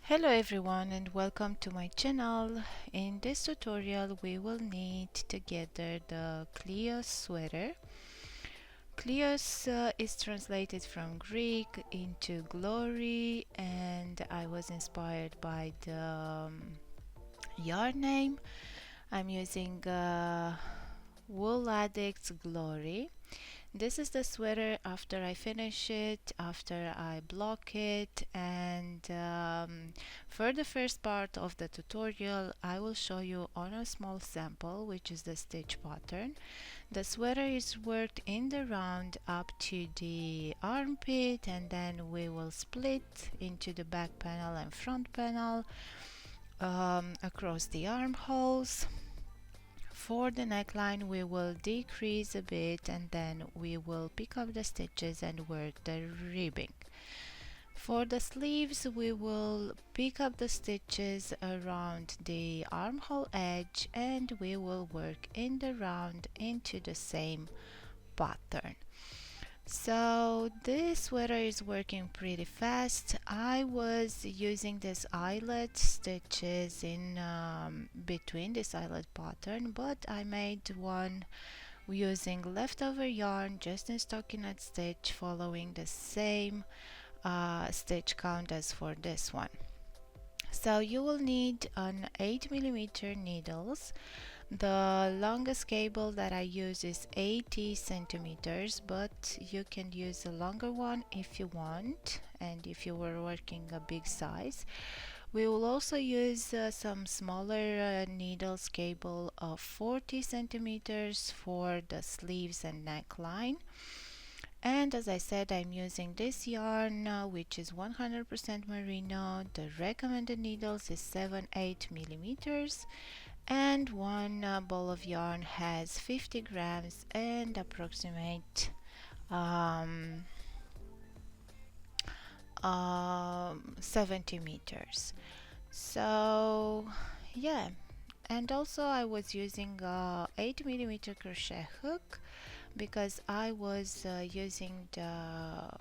Hello everyone and welcome to my channel. In this tutorial we will knit together the Kleos sweater. Kleos is translated from Greek into glory, and I was inspired by the yarn name. I'm using Wool Addict's Glory. This is the sweater after I finish it, after I block it, and for the first part of the tutorial I will show you on a small sample, which is the stitch pattern. The sweater is worked in the round up to the armpit, and then we will split into the back panel and front panel across the armholes. For the neckline we will decrease a bit, and then we will pick up the stitches and work the ribbing. For the sleeves we will pick up the stitches around the armhole edge, and we will work in the round into the same pattern. So this sweater is working pretty fast. I was using this eyelet stitches in between this eyelet pattern, but I made one using leftover yarn just in stockinette stitch, following the same stitch count as for this one. So you will need an 8mm needles. The longest cable that I use is 80 centimeters, but you can use a longer one if you want, and if you were working a big size. We will also use some smaller needles cable of 40 centimeters for the sleeves and neckline. And as I said, I'm using this yarn which is 100% merino. The recommended needles is 7-8 millimeters, and one ball of yarn has 50 grams and approximate 70 meters. So yeah, and also I was using a 8mm crochet hook, because I was using the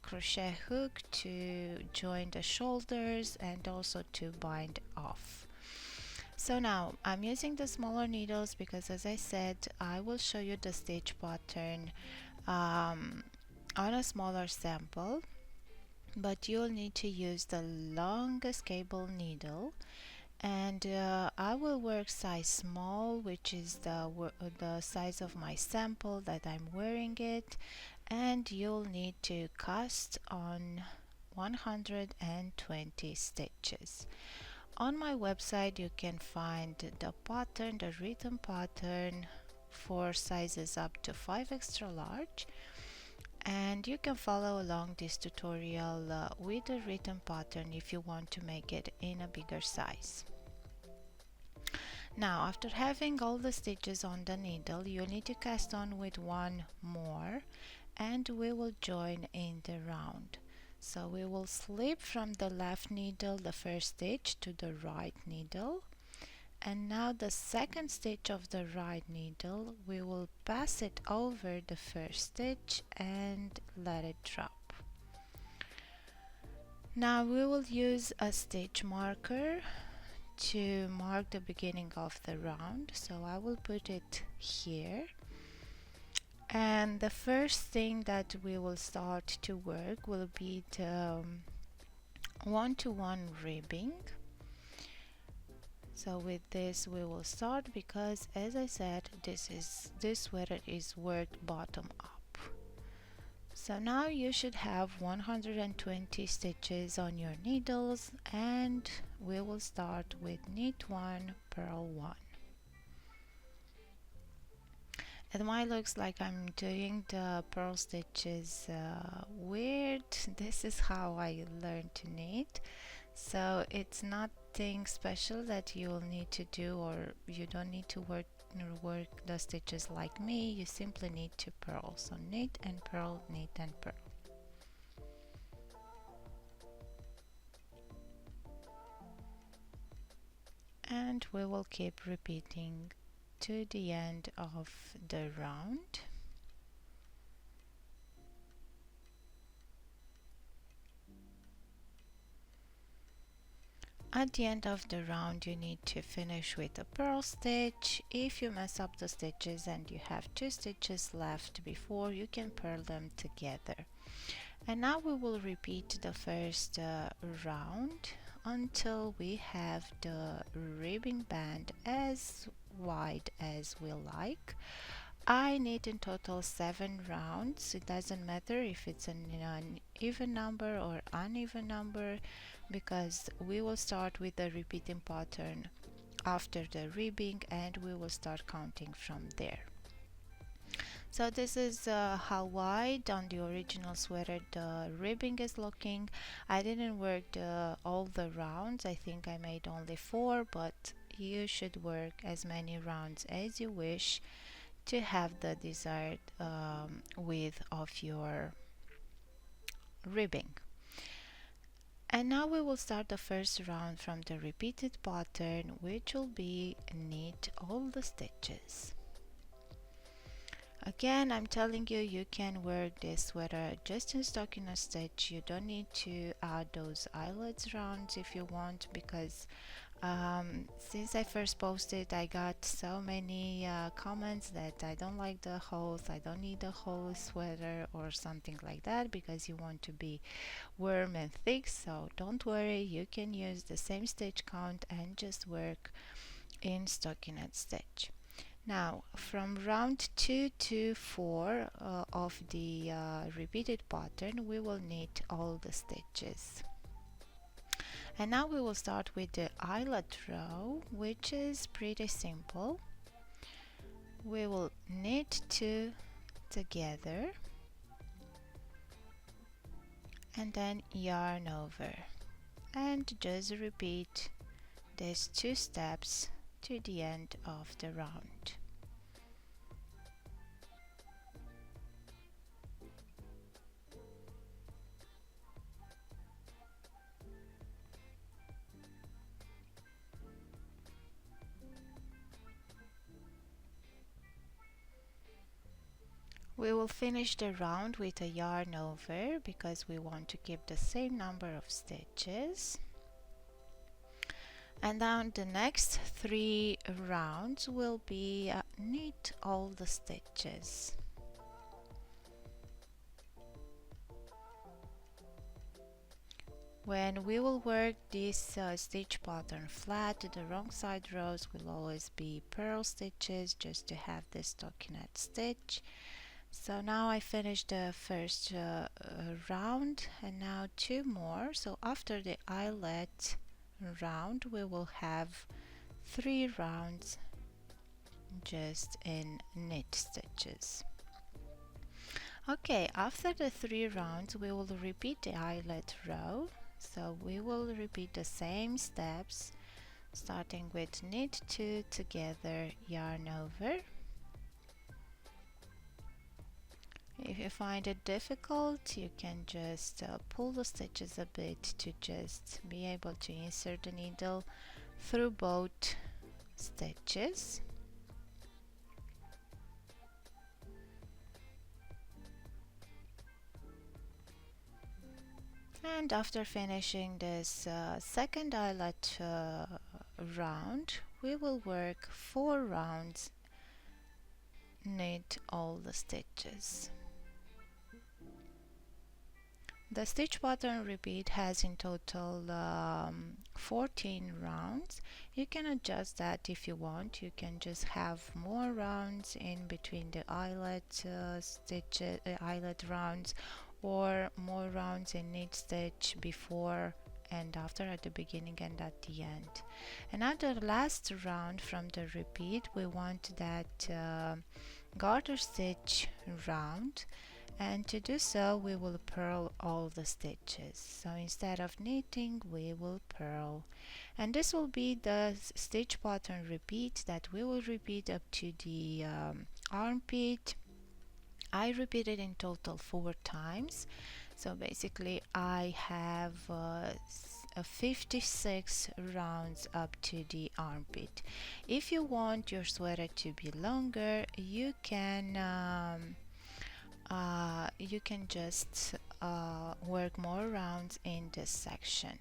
crochet hook to join the shoulders and also to bind off. So now I'm using the smaller needles because, as I said, I will show you the stitch pattern on a smaller sample, but you'll need to use the longest cable needle, and I will work size small, which is the size of my sample that I'm wearing it, and you'll need to cast on 120 stitches. On my website you can find the pattern, the written pattern for sizes up to 5 extra large, and you can follow along this tutorial with the written pattern if you want to make it in a bigger size. Now, after having all the stitches on the needle, you need to cast on with one more, and we will join in the round. So we will slip from the left needle the first stitch to the right needle, and now the second stitch of the right needle we will pass it over the first stitch and let it drop. Now we will use a stitch marker to mark the beginning of the round, so I will put it here. And the first thing that we will start to work will be the one-to-one ribbing. So with this we will start, because as I said, this sweater is worked bottom up. So now you should have 120 stitches on your needles, and we will start with knit 1, purl 1. It might looks like I'm doing the purl stitches weird. This is how I learned to knit, so it's nothing special that you will need to do, or you don't need to work the stitches like me. You simply need to purl. So knit and purl, knit and purl. And we will keep repeating to the end of the round. At the end of the round you need to finish with a purl stitch. If you mess up the stitches and you have 2 stitches left before, you can purl them together. And now we will repeat the first round until we have the ribbing band as wide as we like. I need in total 7 rounds. It doesn't matter if it's an even number or uneven number, because we will start with the repeating pattern after the ribbing and we will start counting from there. So this is how wide on the original sweater the ribbing is looking. I didn't work all the rounds. I think I made only 4, but you should work as many rounds as you wish to have the desired width of your ribbing. And now we will start the first round from the repeated pattern, which will be knit all the stitches. Again, I'm telling you, you can work this sweater just in stockinette stitch. You don't need to add those eyelets rounds if you want, because since I first posted, I got so many comments that I don't like the holes, I don't need a whole sweater or something like that, because you want to be warm and thick. So don't worry, you can use the same stitch count and just work in stockinette stitch. Now from round 2 to 4 of the repeated pattern, we will knit all the stitches. And now we will start with the eyelet row, which is pretty simple. We will knit 2 together and then yarn over, and just repeat these 2 steps to the end of the round. We will finish the round with a yarn over, because we want to keep the same number of stitches. And then the next 3 rounds will be knit all the stitches. When we will work this stitch pattern flat, the wrong side rows will always be purl stitches, just to have this stockinette stitch. So now I finished the first round, and now 2 more. So after the eyelet round, we will have 3 rounds just in knit stitches. Okay, after the 3 rounds, we will repeat the eyelet row. So we will repeat the same steps, starting with knit 2 together, yarn over. If you find it difficult, you can just pull the stitches a bit to just be able to insert the needle through both stitches. And after finishing this second eyelet round, we will work 4 rounds, knit all the stitches. The stitch pattern repeat has in total 14 rounds. You can adjust that if you want. You can just have more rounds in between the eyelet eyelet rounds, or more rounds in knit stitch before and after, at the beginning and at the end. And at the last round from the repeat, we want that garter stitch round, and to do so we will purl all the stitches. So instead of knitting, we will purl, and this will be the stitch pattern repeat that we will repeat up to the armpit. I repeated in total 4 times, so basically I have 56 rounds up to the armpit. If you want your sweater to be longer, you can just work more rounds in this section.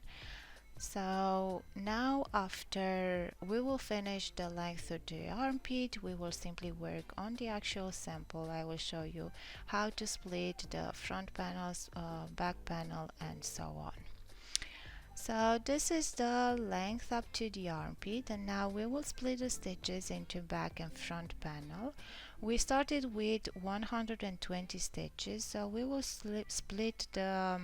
So now after we will finish the length of the armpit, we will simply work on the actual sample. I will show you how to split the front panels, back panel, and so on. So this is the length up to the armpit, and now we will split the stitches into back and front panel. We started with 120 stitches, so we will split the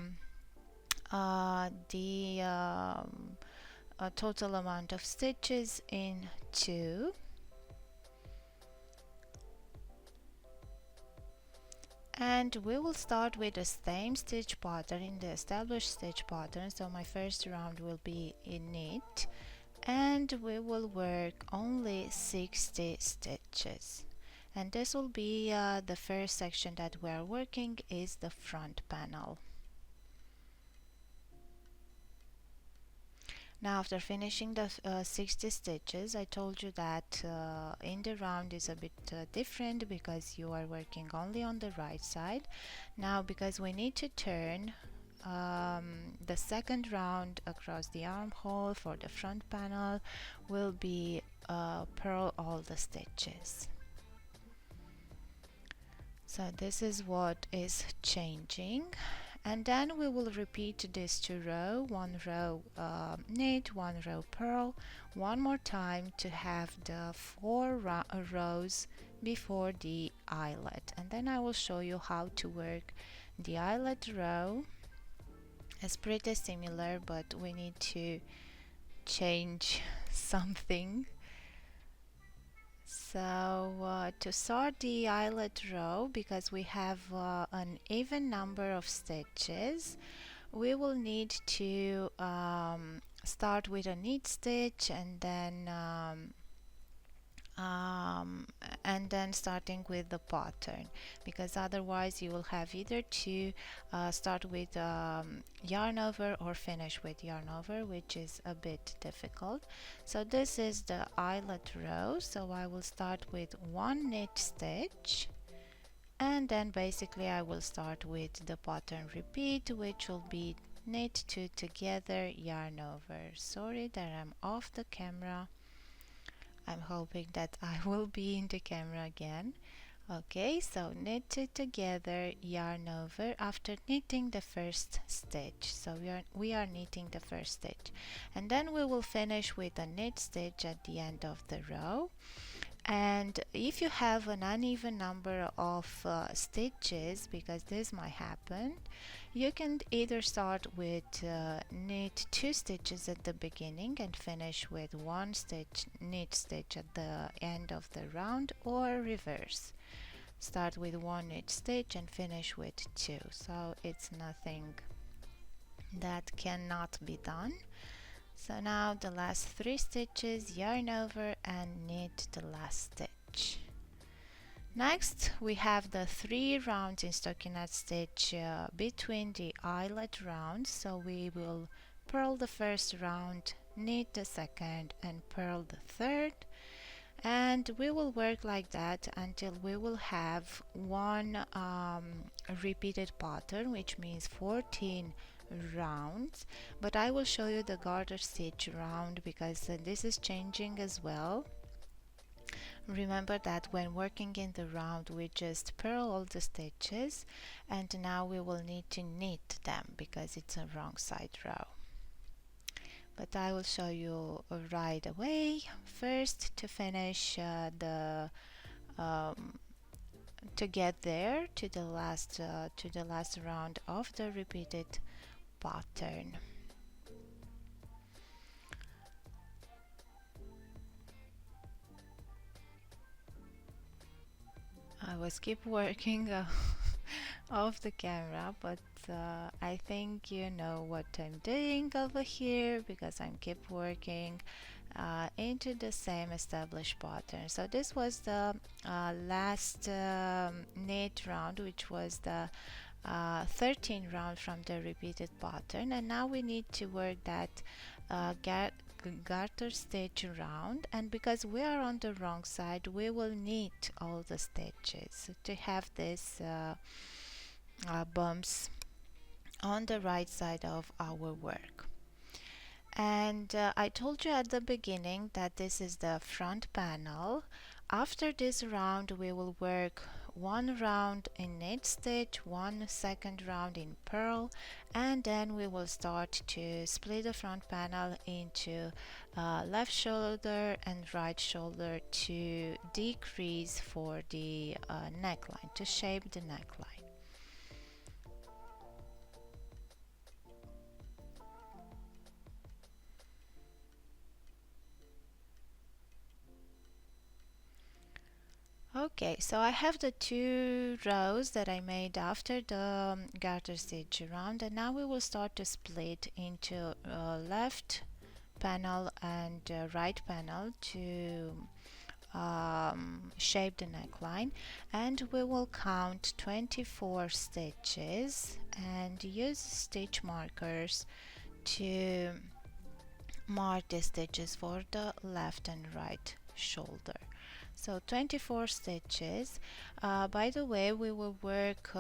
total amount of stitches in two. And we will start with the same stitch pattern in the established stitch pattern. So my first round will be in knit, and we will work only 60 stitches. And this will be the first section that we are working is the front panel. Now after finishing the 60 stitches, I told you that in the round is a bit different because you are working only on the right side. Now because we need to turn the second round across the armhole for the front panel will be purl all the stitches. So this is what is changing. And then we will repeat this 2 row, 1 row knit, 1 row purl, one more time to have the 4 rows before the eyelet. And then I will show you how to work the eyelet row. It's pretty similar, but we need to change something. So to start the eyelet row, because we have an even number of stitches, we will need to start with a knit stitch and then starting with the pattern, because otherwise you will have either to start with yarn over or finish with yarn over, which is a bit difficult. So this is the eyelet row, so I will start with 1 knit stitch, and then basically I will start with the pattern repeat, which will be knit 2 together, yarn over. Sorry that I'm off the camera. I'm hoping that I will be in the camera again. Okay, so knit 2 together, yarn over after knitting the first stitch. So we are knitting the first stitch, and then we will finish with a knit stitch at the end of the row. And if you have an uneven number of stitches, because this might happen, you can either start with knit 2 stitches at the beginning and finish with 1 stitch knit stitch at the end of the round, or reverse. Start with 1 knit stitch and finish with 2. So it's nothing that cannot be done. So now the last 3 stitches, yarn over and knit the last stitch. Next we have the 3 rounds in stockinette stitch between the eyelet rounds. So we will purl the first round, knit the second, and purl the third. And we will work like that until we will have one repeated pattern, which means 14 rounds. But I will show you the garter stitch round because this is changing as well. Remember that when working in the round we just purl all the stitches, and now we will need to knit them because it's a wrong side row. But I will show you right away. First, to finish to get there to the last round of the repeated pattern. I was keep working off the camera, but I think you know what I'm doing over here because I'm keep working into the same established pattern. So this was the last knit round, which was the 13 round from the repeated pattern, and now we need to work that garter stitch round, and because we are on the wrong side we will knit all the stitches to have this bumps on the right side of our work. And I told you at the beginning that this is the front panel. After this round we will work one round in knit stitch, one second round in purl, and then we will start to split the front panel into left shoulder and right shoulder to decrease for the neckline, to shape the neckline. Okay, so I have the two rows that I made after the garter stitch round, and now we will start to split into left panel and right panel to shape the neckline, and we will count 24 stitches and use stitch markers to mark the stitches for the left and right shoulder. So 24 stitches. By the way, we will work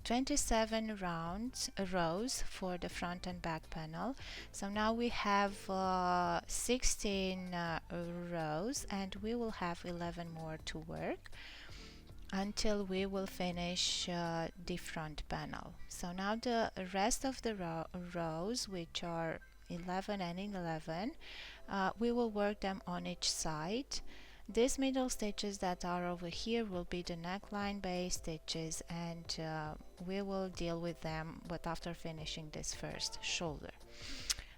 27 rows for the front and back panel. So now we have 16 rows, and we will have 11 more to work until we will finish the front panel. So now the rest of the rows, which are 11 and 11, we will work them on each side. These middle stitches that are over here will be the neckline base stitches, and we will deal with them but after finishing this first shoulder.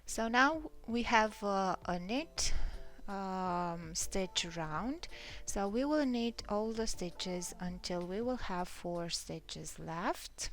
So now we have a knit stitch round, so we will knit all the stitches until we will have 4 stitches left.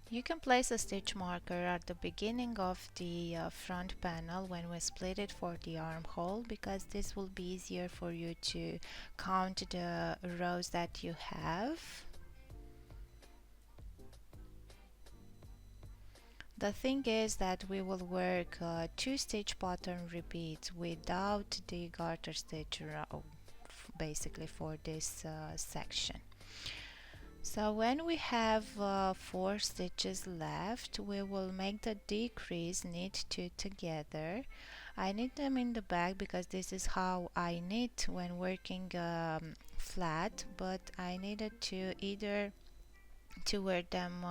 You can place a stitch marker at the beginning of the front panel when we split it for the armhole, because this will be easier for you to count the rows that you have. The thing is that we will work 2 stitch pattern repeats without the garter stitch row, basically for this section. So when we have 4 stitches left, we will make the decrease, knit 2 together. I knit them in the back because this is how I knit when working flat, but I needed to either to wear them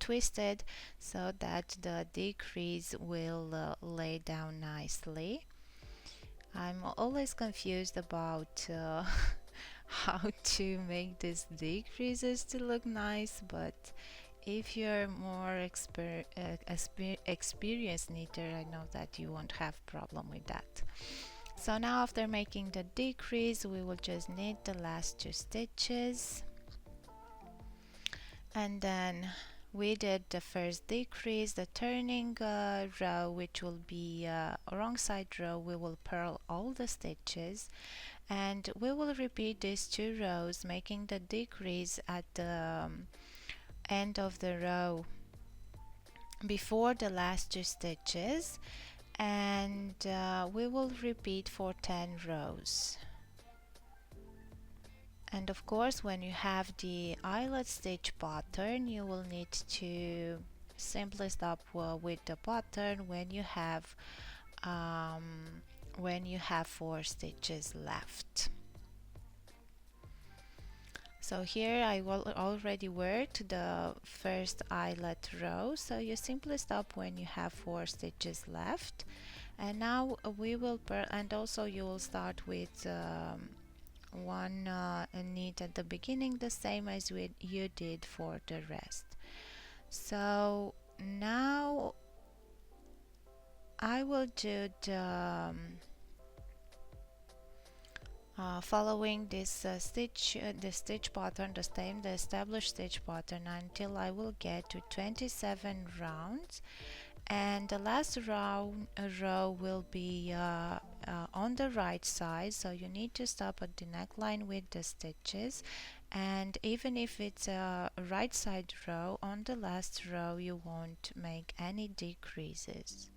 twisted so that the decrease will lay down nicely. I'm always confused about how to make these decreases to look nice, but if you're more experienced knitter, I know that you won't have problem with that. So now after making the decrease, we will just knit the last 2 stitches, and then we did the first decrease, the turning row, which will be wrong side row. We will purl all the stitches, and we will repeat these 2 rows, making the decrease at the end of the row before the last 2 stitches, and we will repeat for 10 rows. And of course, when you have the eyelet stitch pattern, you will need to simply stop with the pattern when you have 4 stitches left. So here I will already worked the first eyelet row, so you simply stop when you have 4 stitches left, and now we will and also you will start with one knit at the beginning, the same as you did for the rest. So now I will do the following this the stitch pattern, the established stitch pattern, until I will get to 27 rounds, and the last row will be on the right side, so you need to stop at the neckline with the stitches And even if it's a right side row, on the last row you won't make any decreases.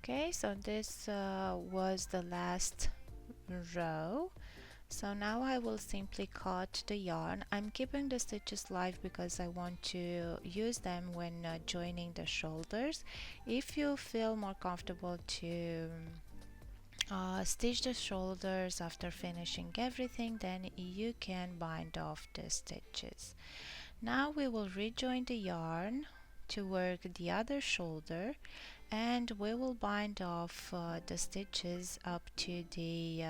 Okay, so this was the last row. So now I will simply cut the yarn. I'm keeping the stitches live because I want to use them when joining the shoulders. If you feel more comfortable to stitch the shoulders after finishing everything, then you can bind off the stitches. Now we will rejoin the yarn to work the other shoulder, and we will bind off the stitches up to the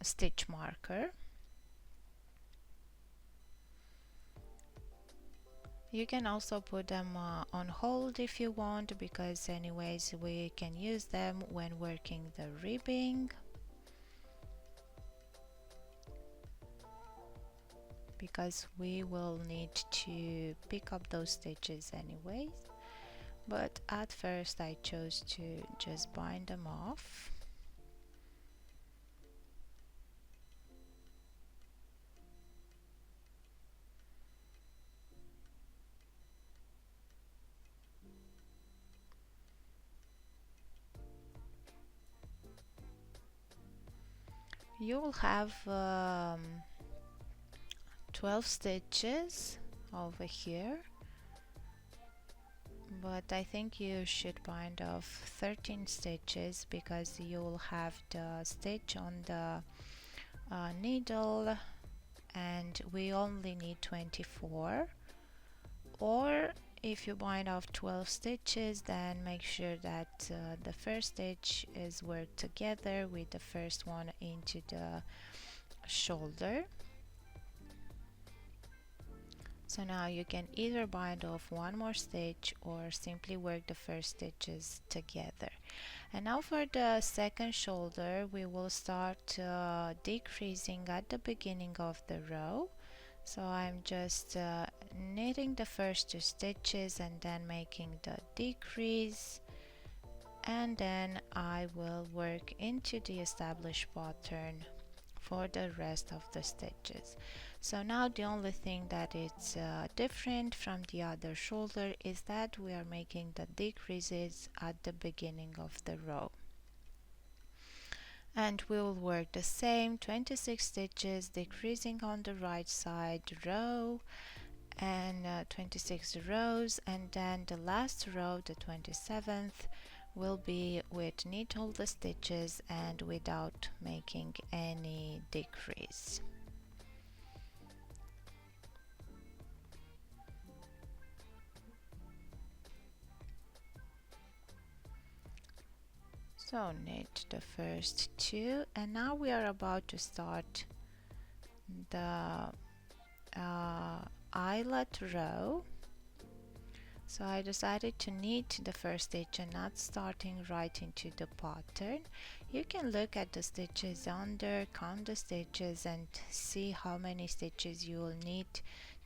stitch marker. You can also put them on hold if you want, because anyways we can use them when working the ribbing, because we will need to pick up those stitches anyways. But at first I chose to just bind them off. You will have 12 stitches over here, but I think you should bind off 13 stitches because you will have the stitch on the needle, and we only need 24. Or if you bind off 12 stitches, then make sure that the first stitch is worked together with the first one into the shoulder. So now you can either bind off one more stitch or simply work the first stitches together. And now for the second shoulder, we will start decreasing at the beginning of the row. So I'm just knitting the first 2 stitches and then making the decrease, and then I will work into the established pattern for the rest of the stitches. So now the only thing that is different from the other shoulder is that we are making the decreases at the beginning of the row. And we will work the same 26 stitches, decreasing on the right side row, and 26 rows, and then the last row, the 27th, will be with knit all the stitches and without making any decrease. So knit the first 2, and now we are about to start the eyelet row. So I decided to knit the first stitch and not starting right into the pattern. You can look at the stitches under, count the stitches, and see how many stitches you will need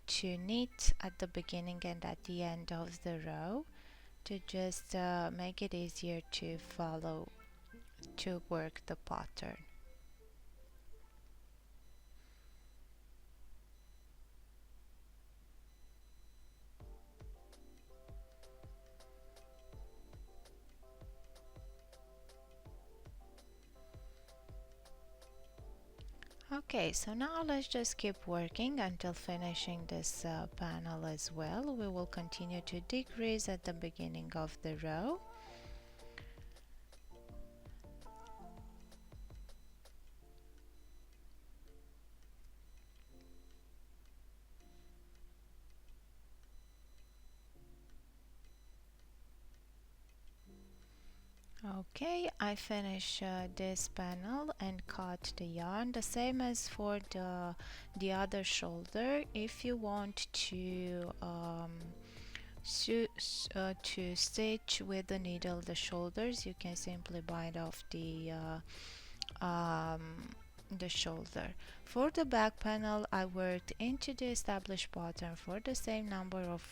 to knit at the beginning and at the end of the row, to just make it easier to follow, to work the pattern. Okay, so now let's just keep working until finishing this panel as well. We will continue to decrease at the beginning of the row. Okay, I finish this panel and cut the yarn the same as for the other shoulder. If you want to To stitch with the needle the shoulders, you can simply bind off the shoulder. For the back panel, I worked into the established pattern for the same number of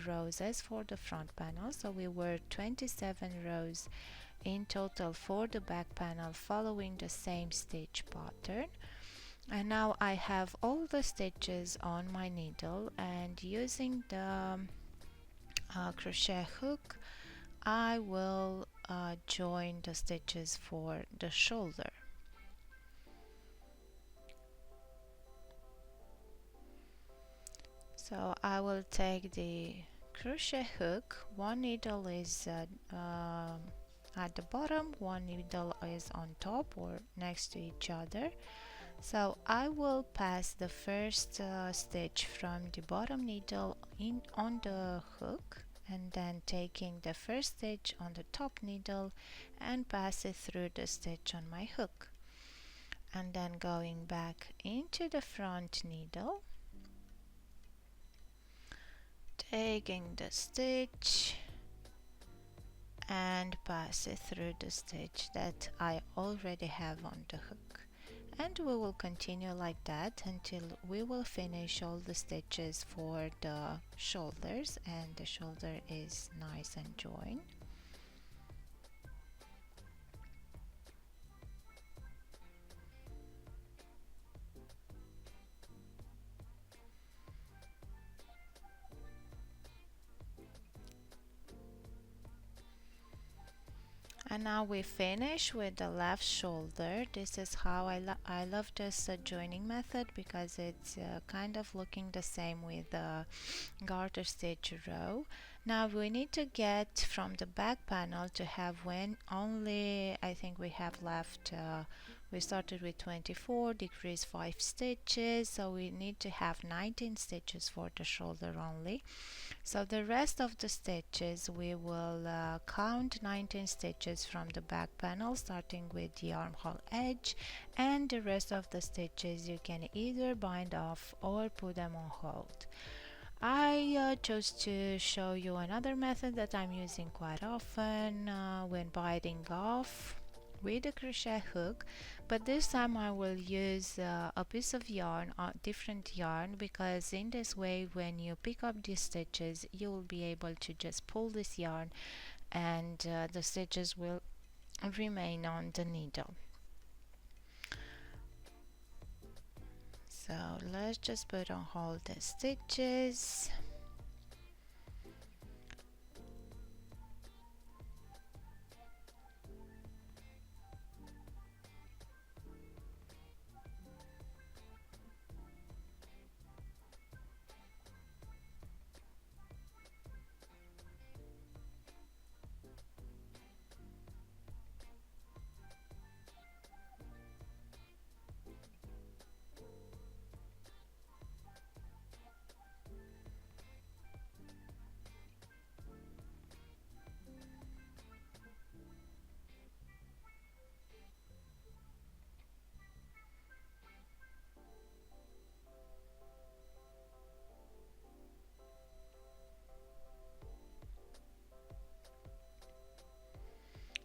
rows as for the front panel. So we worked 27 rows in total for the back panel, following the same stitch pattern. And now I have all the stitches on my needle, and using the crochet hook, I will join the stitches for the shoulder. So I will take the crochet hook. One needle is at the bottom, one needle is on top or next to each other. So I will pass the first stitch from the bottom needle in on the hook, and then taking the first stitch on the top needle and pass it through the stitch on my hook, and then going back into the front needle, taking the stitch and pass it through the stitch that I already have on the hook. And we will continue like that until we will finish all the stitches for the shoulders and the shoulder is nice and joined. And now we finish with the left shoulder. This is how I love this joining method, because it's kind of looking the same with the garter stitch row. Now we need to get from the back panel to have when only, I think we have left, we started with 24, decrease 5 stitches, so we need to have 19 stitches for the shoulder only. So the rest of the stitches we will count 19 stitches from the back panel, starting with the armhole edge, and the rest of the stitches you can either bind off or put them on hold. I chose to show you another method that I'm using quite often when binding off with a crochet hook, but this time I will use a piece of yarn, different yarn, because in this way when you pick up these stitches you will be able to just pull this yarn and the stitches will remain on the needle. So let's just put on hold the stitches.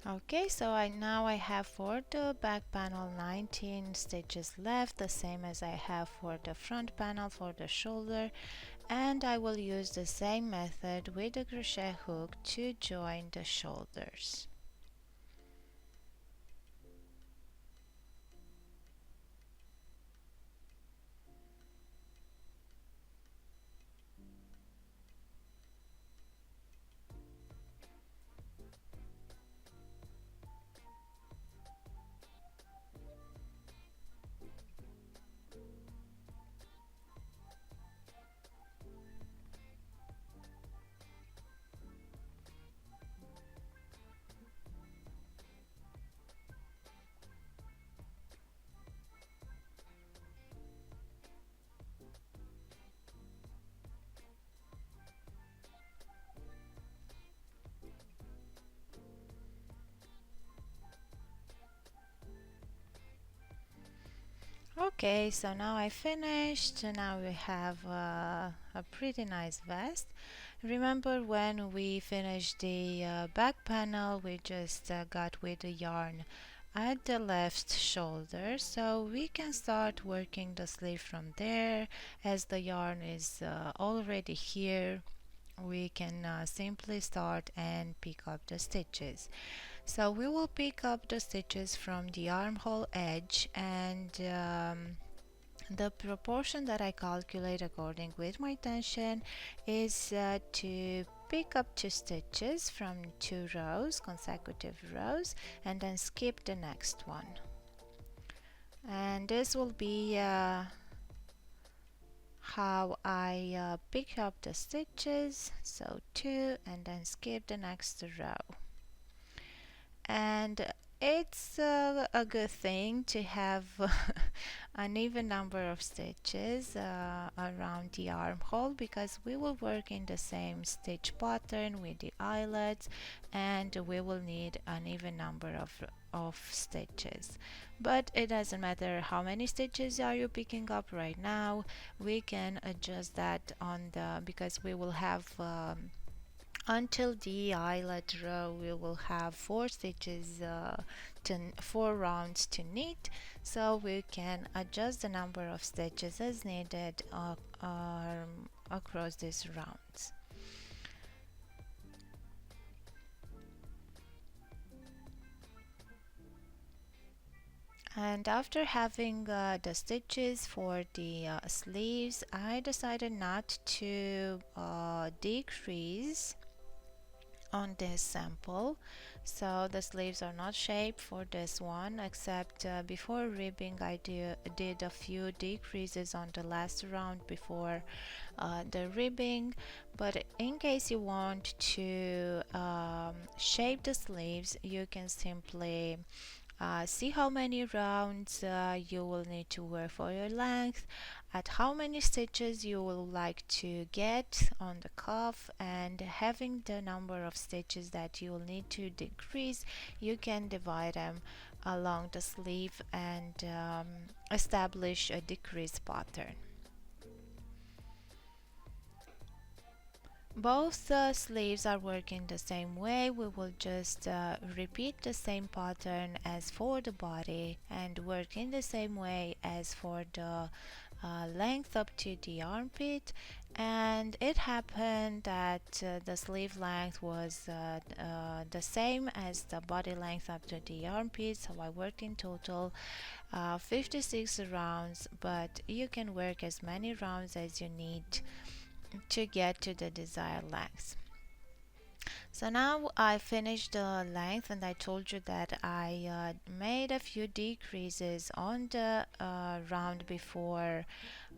Okay, so now I have for the back panel 19 stitches left, the same as I have for the front panel for the shoulder, and I will use the same method with the crochet hook to join the shoulders. Okay, so now I finished. Now we have a pretty nice vest. Remember when we finished the back panel, we just got with the yarn at the left shoulder, so we can start working the sleeve from there. As the yarn is already here, we can simply start and pick up the stitches. So we will pick up the stitches from the armhole edge, and the proportion that I calculate according with my tension is to pick up 2 stitches from 2 rows, consecutive rows, and then skip the next one. And this will be how I pick up the stitches, so 2 and then skip the next row. And it's a good thing to have an even number of stitches around the armhole, because we will work in the same stitch pattern with the eyelets, and we will need an even number of stitches. But it doesn't matter how many stitches are you picking up right now. We can adjust that on the, because we will have until the eyelet row we will have 4 stitches 4 rounds to knit, so we can adjust the number of stitches as needed across these rounds. And after having the stitches for the sleeves, I decided not to decrease on this sample, so the sleeves are not shaped for this one, except before ribbing I did a few decreases on the last round before the ribbing. But in case you want to shape the sleeves, you can simply see how many rounds you will need to work for your length, at how many stitches you will like to get on the cuff, and having the number of stitches that you will need to decrease, you can divide them along the sleeve and establish a decrease pattern. Both sleeves are working the same way. We will just repeat the same pattern as for the body and work in the same way as for the length up to the armpit. And it happened that the sleeve length was the same as the body length up to the armpit, so I worked in total 56 rounds, but you can work as many rounds as you need to get to the desired length. So now I finished the length, and I told you that I made a few decreases on the round before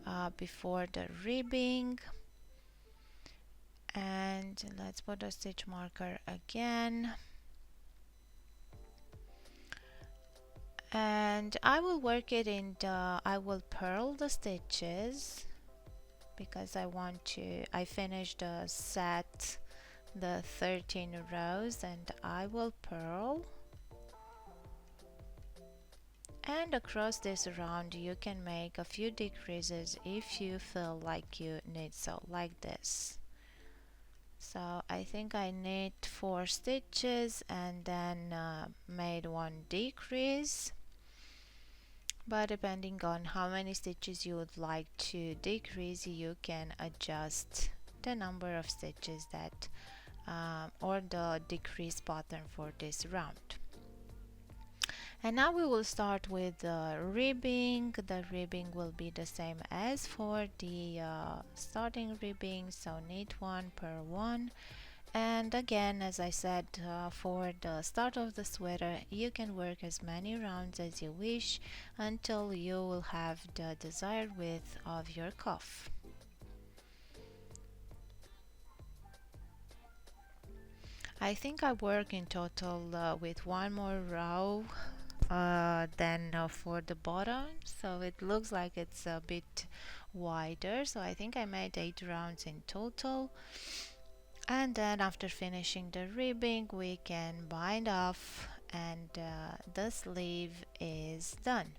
the ribbing. And let's put a stitch marker again, and I will work it in the, I will purl the stitches because I finished the set, the 13 rows, and I will purl. And across this round you can make a few decreases if you feel like you need so, like this. So I think I knit 4 stitches and then made 1 decrease. But depending on how many stitches you would like to decrease, you can adjust the number of stitches that or the decrease pattern for this round. And now we will start with the ribbing. The ribbing will be the same as for the starting ribbing, so knit 1 per 1. And again, as I said, for the start of the sweater, you can work as many rounds as you wish until you will have the desired width of your cuff. I think I work in total with 1 more row than for the bottom, so it looks like it's a bit wider. So I think I made 8 rounds in total. And then after finishing the ribbing, we can bind off, and the sleeve is done.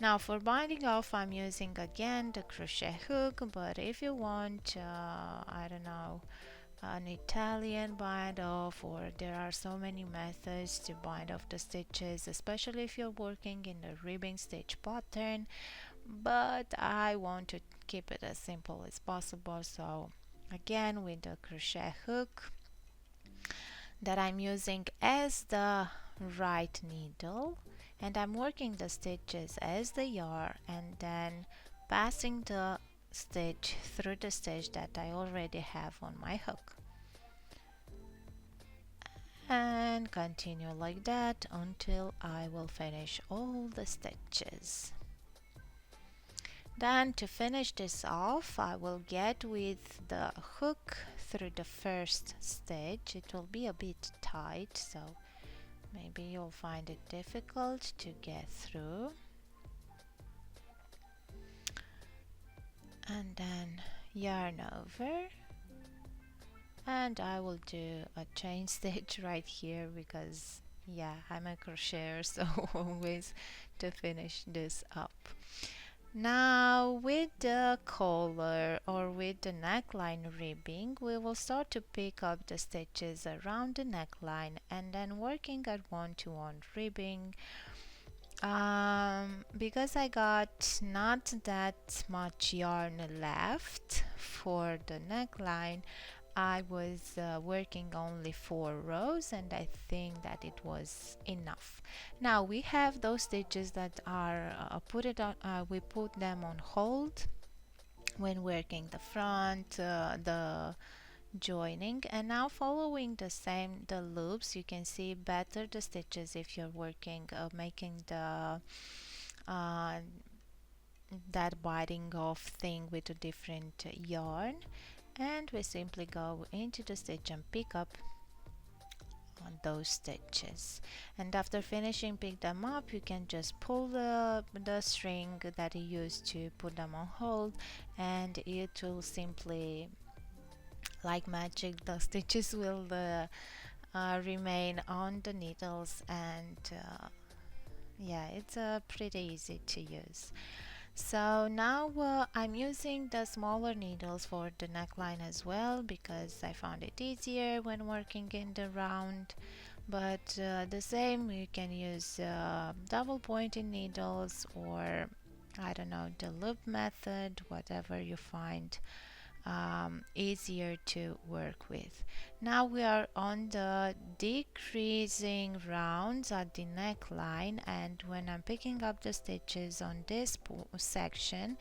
Now for binding off, I'm using again the crochet hook, but if you want, I don't know, an Italian bind off, or there are so many methods to bind off the stitches, especially if you're working in the ribbing stitch pattern, but I want to keep it as simple as possible. So again, with the crochet hook that I'm using as the right needle, and I'm working the stitches as they are, and then passing the stitch through the stitch that I already have on my hook, and continue like that until I will finish all the stitches. Then to finish this off, I will get with the hook through the first stitch. It will be a bit tight, so maybe you'll find it difficult to get through. And then yarn over, and I will do a chain stitch right here because yeah, I'm a crocheter, so always to finish this up. Now with the collar or with the neckline ribbing, we will start to pick up the stitches around the neckline and then working at one-to-one ribbing. Because I got not that much yarn left for the neckline, I was working only 4 rows, and I think that it was enough. Now we have those stitches that are we put them on hold when working the front, the joining, and now following the loops, you can see better the stitches if you're working making the uh, that biting off thing with a different yarn, and we simply go into the stitch and pick up on those stitches, and after finishing pick them up, you can just pull the string that you used to put them on hold, and it will simply, like magic, the stitches will remain on the needles, and yeah, it's pretty easy to use. So now I'm using the smaller needles for the neckline as well because I found it easier when working in the round, but the same, you can use double pointed needles, or I don't know, the loop method, whatever you find easier to work with. Now we are on the decreasing rounds at the neckline, and when I'm picking up the stitches on this section,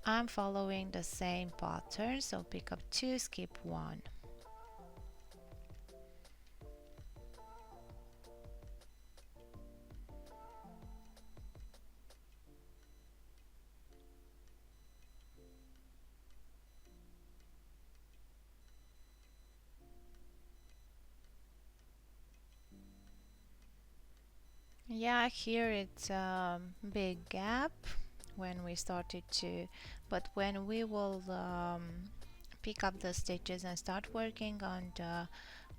I'm following the same pattern, so pick up 2, skip 1. Yeah, here it's a big gap when we started to, but when we will pick up the stitches and start working on the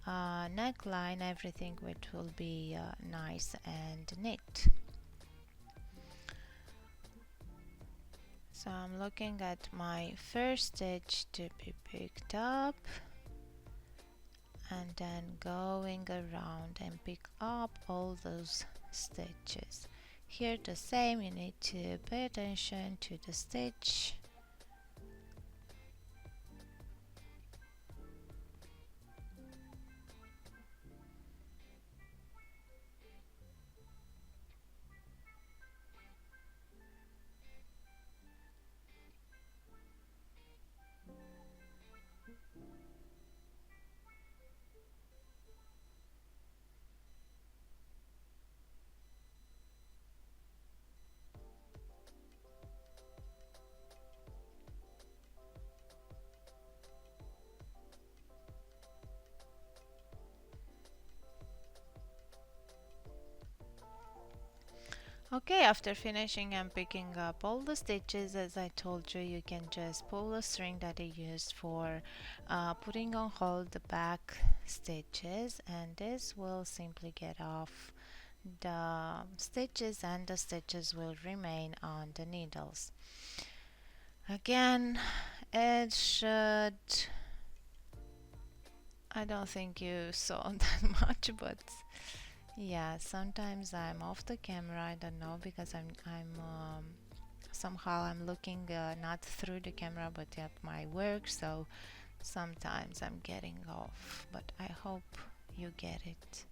neckline, everything will be nice and neat. So I'm looking at my first stitch to be picked up, and then going around and pick up all those stitches. Here the same, you need to pay attention to the stitch. Okay, after finishing and picking up all the stitches, as I told you, you can just pull the string that you used for putting on hold the back stitches, and this will simply get off the stitches, and the stitches will remain on the needles. Again, it should I don't think you saw that much, but yeah, sometimes I'm off the camera. I don't know because I'm somehow I'm looking not through the camera but at my work, so sometimes I'm getting off, but I hope you get it.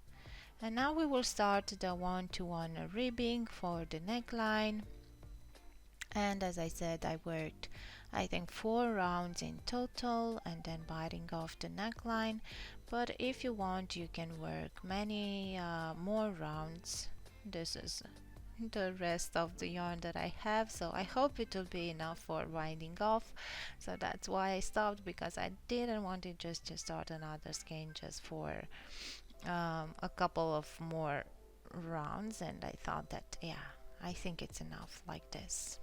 And now we will start the one-to-one ribbing for the neckline. And as I said, I worked I think 4 rounds in total and then biting off the neckline. But if you want, you can work many more rounds. This is the rest of the yarn that I have, so I hope it will be enough for winding off. So that's why I stopped, because I didn't want it just to start another skein just for a couple of more rounds, and I thought that yeah, I think it's enough like this.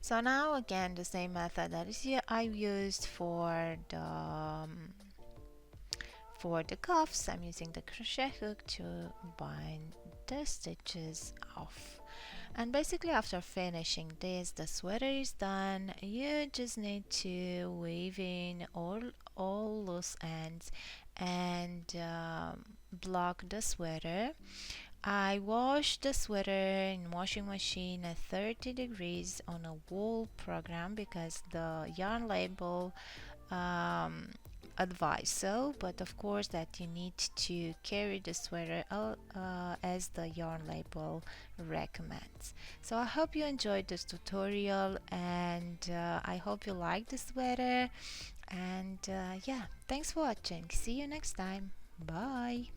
So now again the same method that is here I used for the cuffs. I'm using the crochet hook to bind the stitches off. And basically after finishing this, the sweater is done. You just need to weave in all loose ends and block the sweater. I washed the sweater in washing machine at 30 degrees on a wool program because the yarn label um, advise so, but of course that you need to carry the sweater as the yarn label recommends. So I hope you enjoyed this tutorial, and I hope you like the sweater, and yeah, thanks for watching. See you next time. Bye.